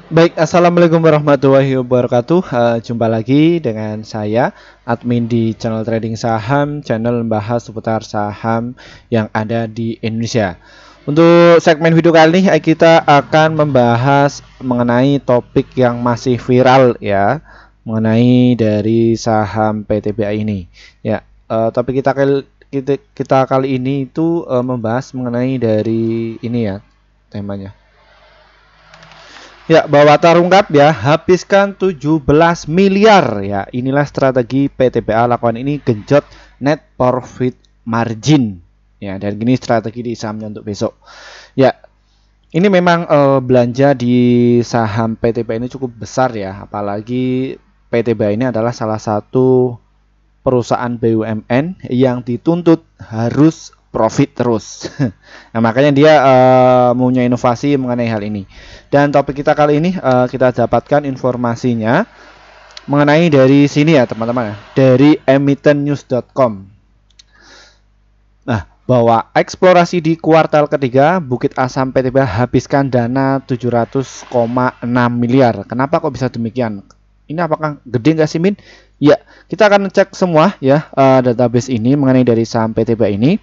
Baik, assalamualaikum warahmatullahi wabarakatuh. Jumpa lagi dengan saya, admin di channel trading saham, channel membahas seputar saham yang ada di Indonesia. Untuk segmen video kali ini kita akan membahas mengenai topik yang masih viral ya, mengenai dari saham PTBA ini. Ya, topik kita kali ini itu membahas mengenai dari ini ya, temanya. Ya, bawa tarungkap ya, habiskan 17 miliar ya. Inilah strategi PTBA lakukan ini, genjot net profit margin. Ya, dan gini strategi di sahamnya untuk besok. Ya, ini memang belanja di saham PTBA ini cukup besar ya, apalagi PTBA ini adalah salah satu perusahaan BUMN yang dituntut harus profit terus. Nah, makanya dia punya inovasi mengenai hal ini. Dan topik kita kali ini kita dapatkan informasinya mengenai dari sini ya teman-teman ya, dari emitennews.com. Nah, bahwa eksplorasi di kuartal ketiga Bukit Asam PTBA habiskan dana 700,6 miliar. Kenapa kok bisa demikian? Ini apakah gede nggak sih Min? Ya, kita akan cek semua ya database ini mengenai dari saham PTBA ini,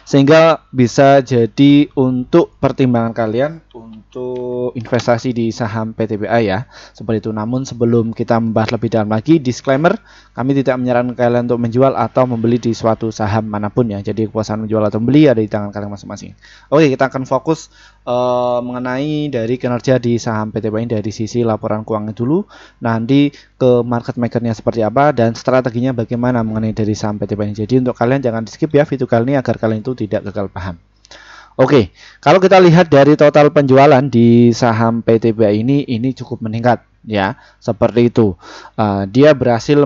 sehingga bisa jadi untuk pertimbangan kalian untuk investasi di saham PTBA ya, seperti itu. Namun sebelum kita membahas lebih dalam lagi, disclaimer, kami tidak menyarankan kalian untuk menjual atau membeli di suatu saham manapun ya. Jadi kekuasaan menjual atau membeli ada di tangan kalian masing-masing. Oke, kita akan fokus mengenai dari kinerja di saham PTBA ini dari sisi laporan keuangan dulu, nanti ke market makernya seperti apa dan strateginya bagaimana mengenai dari saham PTBA ini. Jadi untuk kalian jangan di skip ya video kali ini agar kalian itu tidak gagal paham. Oke, kalau kita lihat dari total penjualan di saham PTBA ini cukup meningkat ya, seperti itu. Dia berhasil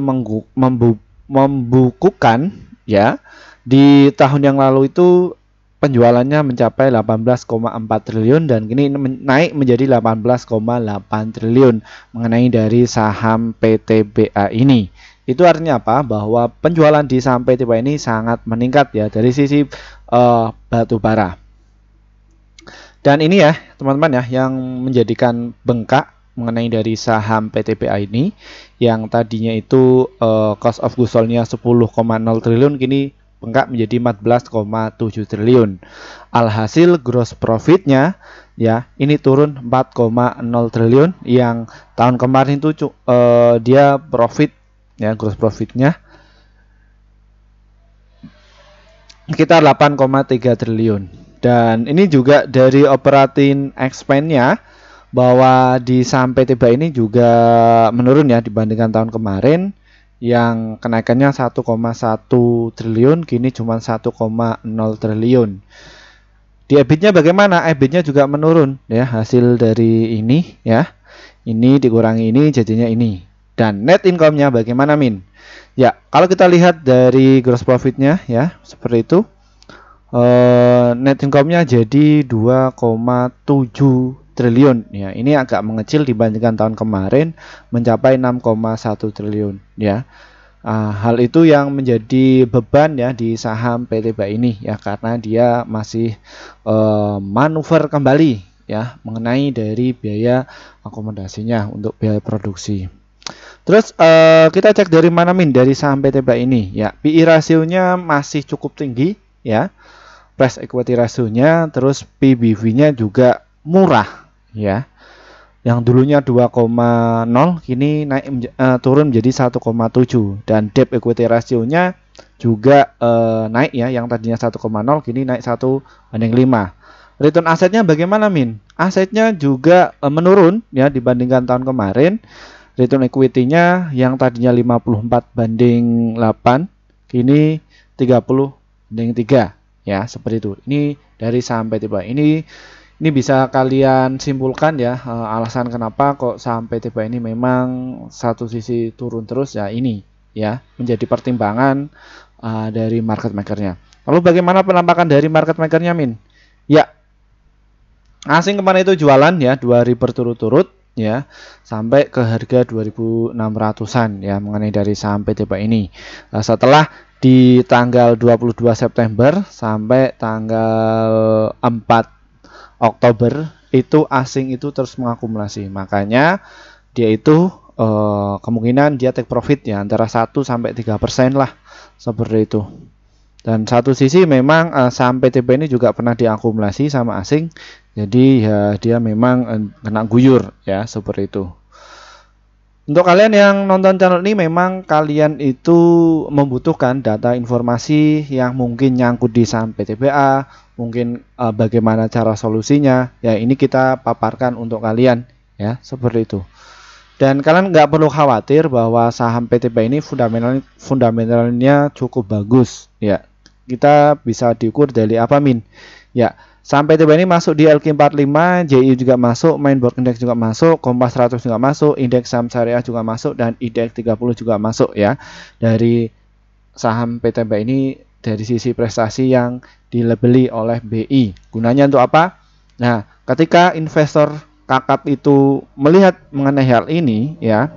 membukukan ya, di tahun yang lalu itu penjualannya mencapai 18,4 triliun dan kini naik menjadi 18,8 triliun mengenai dari saham PTBA ini. Itu artinya apa? Bahwa penjualan di saham PTBA ini sangat meningkat ya dari sisi batu bara. Dan ini ya teman-teman ya yang menjadikan bengkak mengenai dari saham PTBA ini, yang tadinya itu cost of goods sold-nya 10,0 triliun kini bengkak menjadi 14,7 triliun. Alhasil gross profitnya ya ini turun 4,0 triliun, yang tahun kemarin itu dia profit ya, gross profitnya sekitar 8,3 triliun. Dan ini juga dari operating expense-nya, bahwa di saham PTBA ini juga menurun ya dibandingkan tahun kemarin, yang kenaikannya 1,1 triliun kini cuma 1,0 triliun. Di EBIT-nya bagaimana? EBIT-nya juga menurun ya, hasil dari ini ya. Ini dikurangi ini jadinya ini. Dan net income-nya bagaimana Min? Ya, kalau kita lihat dari gross profit-nya ya, seperti itu. Net income-nya jadi 2,7 triliun ya. Ini agak mengecil dibandingkan tahun kemarin, mencapai 6,1 triliun ya. Hal itu yang menjadi beban ya di saham PTBA ini ya, karena dia masih manuver kembali ya mengenai dari biaya akomodasinya untuk biaya produksi. Terus kita cek dari mana Min, dari saham PTBA ini ya, PI rasionya masih cukup tinggi ya, price equity rasionya, terus PBV-nya juga murah ya. Yang dulunya 2,0 kini naik turun menjadi 1,7, dan debt equity rasionya juga naik ya, yang tadinya 1,0 kini naik 1:5. Return asetnya bagaimana Min? Asetnya juga menurun ya dibandingkan tahun kemarin. Return equity-nya yang tadinya 54:8 kini 30:3 ya, seperti itu. Ini dari saham PTBA ini bisa kalian simpulkan ya, alasan kenapa kok saham PTBA ini memang satu sisi turun terus ya, ini ya menjadi pertimbangan dari market makernya. Lalu bagaimana penampakan dari market makernya Min? Ya, asing kemarin itu jualan ya 2 hari berturut-turut ya, sampai ke harga 2.600-an ya mengenai dari saham PTBA ini. Setelah di tanggal 22 September sampai tanggal 4 Oktober itu asing itu terus mengakumulasi. Makanya dia itu kemungkinan dia take profit ya antara 1 sampai 3% lah, seperti itu. Dan satu sisi memang saham PTB ini juga pernah diakumulasi sama asing, jadi ya dia memang kena guyur ya, seperti itu. Untuk kalian yang nonton channel ini, memang kalian itu membutuhkan data informasi yang mungkin nyangkut di saham PTBA, mungkin bagaimana cara solusinya, ya ini kita paparkan untuk kalian ya, seperti itu. Dan kalian nggak perlu khawatir bahwa saham PTBA ini fundamentalnya cukup bagus ya. Kita bisa diukur dari apa, Min? Ya, saham PTBA ini masuk di LQ45, JI juga masuk, Main Board Index juga masuk, Kompas 100 juga masuk, Indeks Saham Syariah juga masuk, dan IDX 30 juga masuk ya. Dari saham PTBA ini dari sisi prestasi yang dilabeli oleh BI. Gunanya untuk apa? Nah, ketika investor kakap itu melihat mengenai hal ini ya,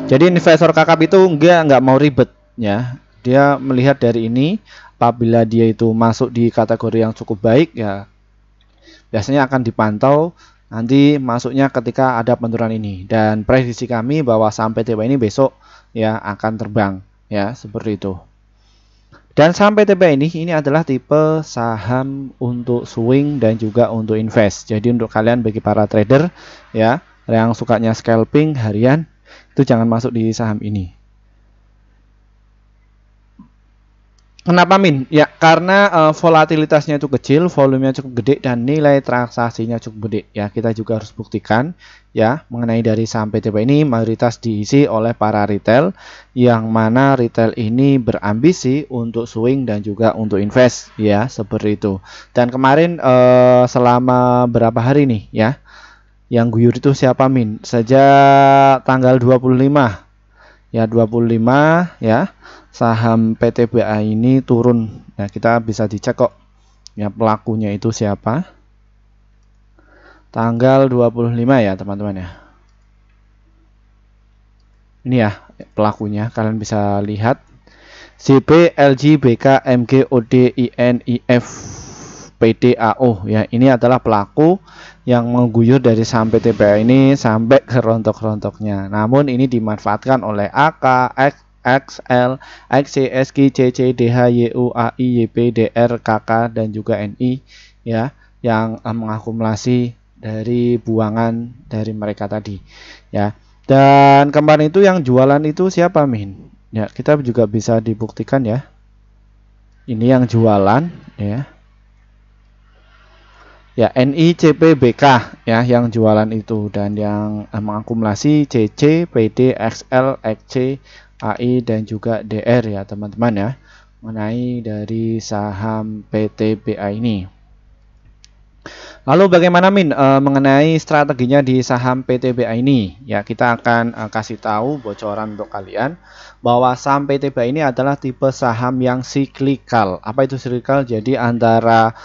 jadi investor kakap itu nggak mau ribet ya, dia melihat dari ini, apabila dia itu masuk di kategori yang cukup baik ya, biasanya akan dipantau nanti masuknya ketika ada penurunan ini. Dan prediksi kami bahwa saham PTBA ini besok ya akan terbang ya, seperti itu. Dan saham PTBA ini adalah tipe saham untuk swing dan juga untuk invest. Jadi untuk kalian bagi para trader ya yang sukanya scalping harian, itu jangan masuk di saham ini. Kenapa, Min? Ya karena volatilitasnya itu kecil, volumenya cukup gede, dan nilai transaksinya cukup gede ya. Kita juga harus buktikan ya mengenai dari saham PTBA ini mayoritas diisi oleh para retail, yang mana retail ini berambisi untuk swing dan juga untuk invest ya, seperti itu. Dan kemarin selama berapa hari nih ya, yang guyur itu siapa, Min? Sejak tanggal 25 ya, 25 ya, saham PTBA ini turun ya. Kita bisa dicek kok ya pelakunya itu siapa, tanggal 25 ya teman-teman ya. Ini ya pelakunya, kalian bisa lihat CP, LG, BK, MG, OD, IN, IF, PDAO ya. Ini adalah pelaku yang mengguyur dari saham PTBA ini sampai ke rontok-rontoknya. Namun ini dimanfaatkan oleh AK, XL, XC, SG, CC, DH, YU, AI, YP, DR, KK, dan juga NI ya, yang mengakumulasi dari buangan dari mereka tadi ya. Dan kemarin itu yang jualan itu siapa, Min? Ya, kita juga bisa dibuktikan ya. Ini yang jualan ya. Ya, NI, CP, BK ya yang jualan itu, dan yang mengakumulasi CC, PD, XL, XC, AI, dan juga DR ya teman-teman ya, mengenai dari saham PTBA ini. Lalu bagaimana, Min, mengenai strateginya di saham PTBA ini? Ya, kita akan kasih tahu bocoran untuk kalian bahwa saham PTBA ini adalah tipe saham yang siklikal. Apa itu siklikal? Jadi antara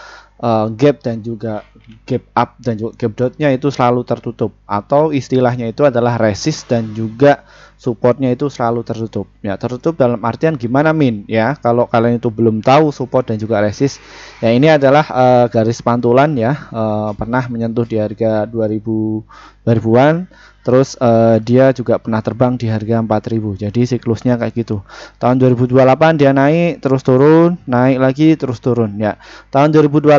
gap dan juga gap up dan juga gap dotnya itu selalu tertutup, atau istilahnya itu adalah resist dan juga supportnya itu selalu tertutup ya. Tertutup dalam artian gimana, Min? Ya, kalau kalian itu belum tahu support dan juga resist ya, ini adalah garis pantulan ya, pernah menyentuh di harga 2000-an, terus dia juga pernah terbang di harga 4000. Jadi siklusnya kayak gitu. Tahun 2028 dia naik terus turun, naik lagi terus turun ya. Tahun 2028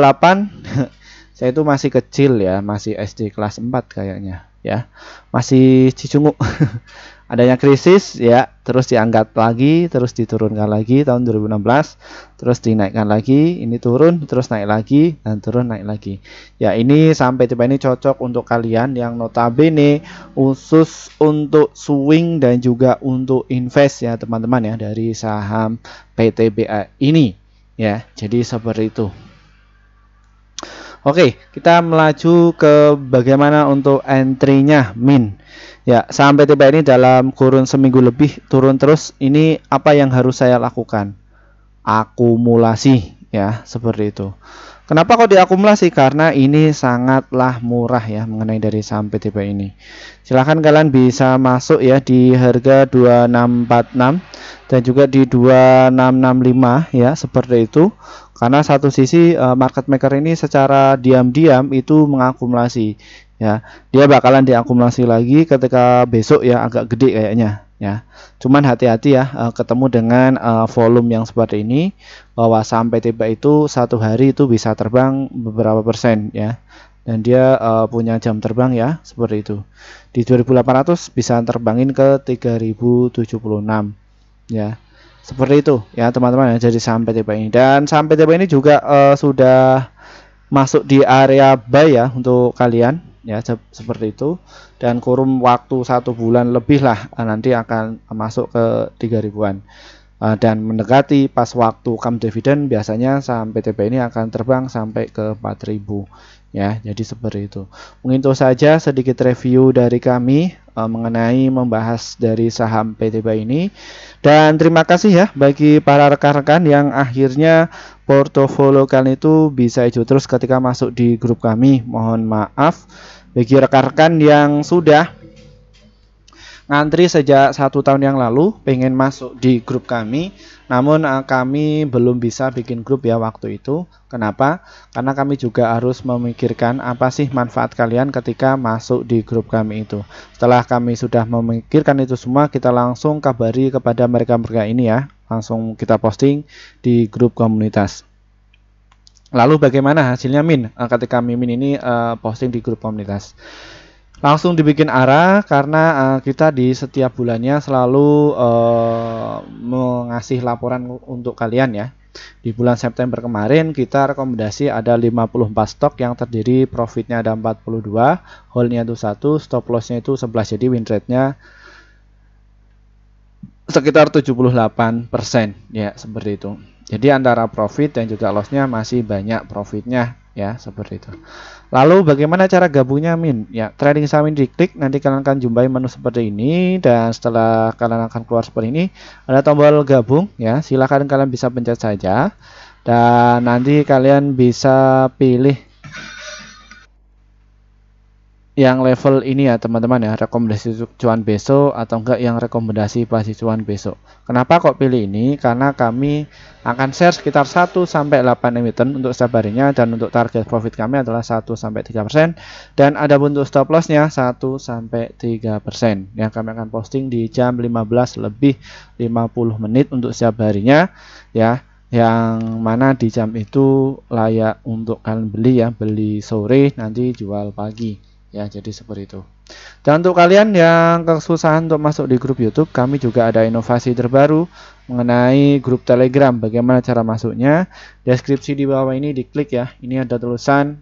saya itu masih kecil ya, masih SD kelas 4 kayaknya ya, masih cicungu. Adanya krisis ya, terus diangkat lagi, terus diturunkan lagi tahun 2016, terus dinaikkan lagi, ini turun, terus naik lagi, dan turun naik lagi. Ya, ini sampai tiba ini cocok untuk kalian yang notabene khusus untuk swing dan juga untuk invest ya teman-teman ya, dari saham PTBA ini ya. Jadi seperti itu. Oke, kita melaju ke bagaimana untuk entry-nya, Min. Ya, saham PTBA ini dalam kurun seminggu lebih turun terus. Ini apa yang harus saya lakukan? Akumulasi ya, seperti itu. Kenapa kok diakumulasi? Karena ini sangatlah murah ya mengenai dari saham PTBA ini. Silahkan kalian bisa masuk ya di harga 2646 dan juga di 2665 ya, seperti itu. Karena satu sisi market maker ini secara diam-diam itu mengakumulasi ya. Dia bakalan diakumulasi lagi ketika besok ya, agak gede kayaknya ya. Cuman hati-hati ya ketemu dengan volume yang seperti ini, bahwa saham PTBA itu satu hari itu bisa terbang beberapa persen ya, dan dia punya jam terbang ya, seperti itu. Di 2800 bisa terbangin ke 3076 ya, seperti itu ya teman-teman ya. Jadi saham PTBA ini, dan saham PTBA ini juga sudah masuk di area buy ya untuk kalian ya, seperti itu. Dan kurun waktu 1 bulan lebih lah nanti akan masuk ke 3000-an, dan mendekati pas waktu come dividen biasanya saham PTBA ini akan terbang sampai ke 4000 ya. Jadi seperti itu. Mungkin itu saja sedikit review dari kami mengenai membahas dari saham PTBA ini, dan terima kasih ya bagi para rekan-rekan yang akhirnya portofolio kalian itu bisa hijau terus ketika masuk di grup kami. Mohon maaf bagi rekan-rekan yang sudah ngantri sejak 1 tahun yang lalu pengen masuk di grup kami, namun kami belum bisa bikin grup ya waktu itu. Kenapa? Karena kami juga harus memikirkan apa sih manfaat kalian ketika masuk di grup kami itu. Setelah kami sudah memikirkan itu semua, kita langsung kabari kepada mereka-mereka ini ya, langsung kita posting di grup komunitas. Lalu bagaimana hasilnya Min ketika Mimin ini posting di grup komunitas? Langsung dibikin arah, karena kita di setiap bulannya selalu mengasih laporan untuk kalian ya. Di bulan September kemarin kita rekomendasi ada 54 stok yang terdiri profitnya ada 42, hold-nya itu 1, stop loss-nya itu 11, jadi win rate-nya sekitar 78% ya, seperti itu. Jadi antara profit dan juga lossnya masih banyak profitnya ya, seperti itu. Lalu bagaimana cara gabungnya Min? Ya, trading saham ini diklik, nanti kalian akan jumpai menu seperti ini, dan setelah kalian akan keluar seperti ini ada tombol gabung ya, silahkan kalian bisa pencet saja, dan nanti kalian bisa pilih yang level ini ya teman-teman ya, rekomendasi cuan besok atau enggak yang rekomendasi pasti cuan besok. Kenapa kok pilih ini? Karena kami akan share sekitar 1-8 emiten untuk setiap harinya, dan untuk target profit kami adalah 1-3%, dan ada untuk stop lossnya 1-3% yang kami akan posting di jam 15 lebih 50 menit untuk setiap harinya ya, yang mana di jam itu layak untuk kalian beli ya, beli sore nanti jual pagi ya. Jadi seperti itu. Dan untuk kalian yang kesusahan untuk masuk di grup YouTube, kami juga ada inovasi terbaru mengenai grup Telegram. Bagaimana cara masuknya? Deskripsi di bawah ini diklik ya, ini ada tulisan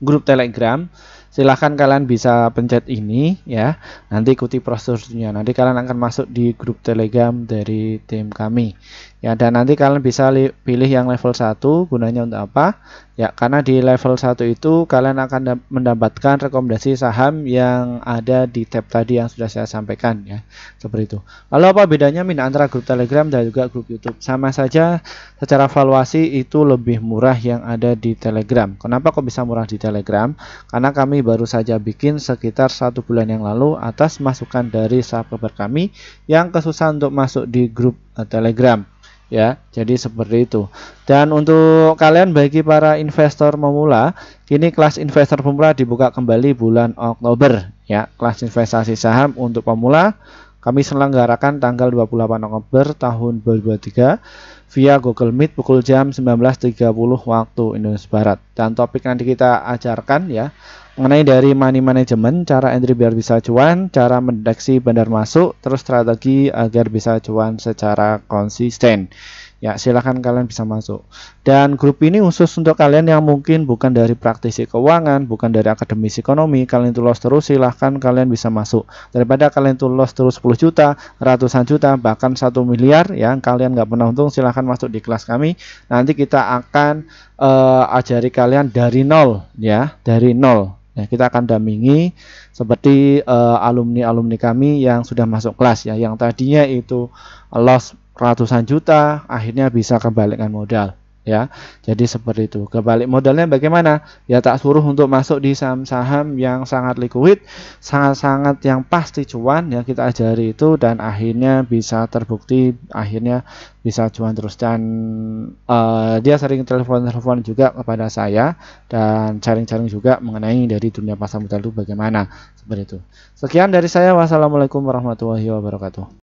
grup Telegram. Silahkan kalian bisa pencet ini ya, nanti ikuti prosedurnya, nanti kalian akan masuk di grup Telegram dari tim kami ya. Dan nanti kalian bisa pilih yang level 1, gunanya untuk apa ya, karena di level 1 itu kalian akan mendapatkan rekomendasi saham yang ada di tab tadi yang sudah saya sampaikan ya, seperti itu. Lalu apa bedanya Min antara grup Telegram dan juga grup YouTube? Sama saja, secara valuasi itu lebih murah yang ada di Telegram. Kenapa kok bisa murah di Telegram? Karena kami baru saja bikin sekitar 1 bulan yang lalu atas masukan dari subscriber kami yang kesusahan untuk masuk di grup Telegram ya. Jadi seperti itu. Dan untuk kalian bagi para investor pemula, kini kelas investor pemula dibuka kembali bulan Oktober ya. Kelas investasi saham untuk pemula kami selenggarakan tanggal 28 Oktober tahun 2023 via Google Meet pukul jam 19.30 waktu Indonesia Barat. Dan topik nanti kita ajarkan ya mengenai dari money management, cara entry biar bisa cuan, cara mendeteksi bandar masuk, terus strategi agar bisa cuan secara konsisten. Ya, silahkan kalian bisa masuk. Dan grup ini khusus untuk kalian yang mungkin bukan dari praktisi keuangan, bukan dari akademisi ekonomi, kalian itu loss terus, silahkan kalian bisa masuk. Daripada kalian itu loss terus 10 juta, ratusan juta, bahkan 1 miliar, ya kalian nggak pernah untung, silahkan masuk di kelas kami. Nanti kita akan ajari kalian dari nol, ya, dari nol. Ya, kita akan dampingi seperti alumni-alumni kami yang sudah masuk kelas ya, yang tadinya itu loss ratusan juta akhirnya bisa kembalikan modal ya. Jadi seperti itu. Kebalik modalnya bagaimana? Ya tak suruh untuk masuk di saham-saham yang sangat likuid, sangat-sangat yang pasti cuan, ya kita ajari itu dan akhirnya bisa terbukti, akhirnya bisa cuan terus. Dan dia sering telepon-telepon juga kepada saya dan sharing-sharing juga mengenai dari dunia pasar modal itu bagaimana, seperti itu. Sekian dari saya. Wassalamualaikum warahmatullahi wabarakatuh.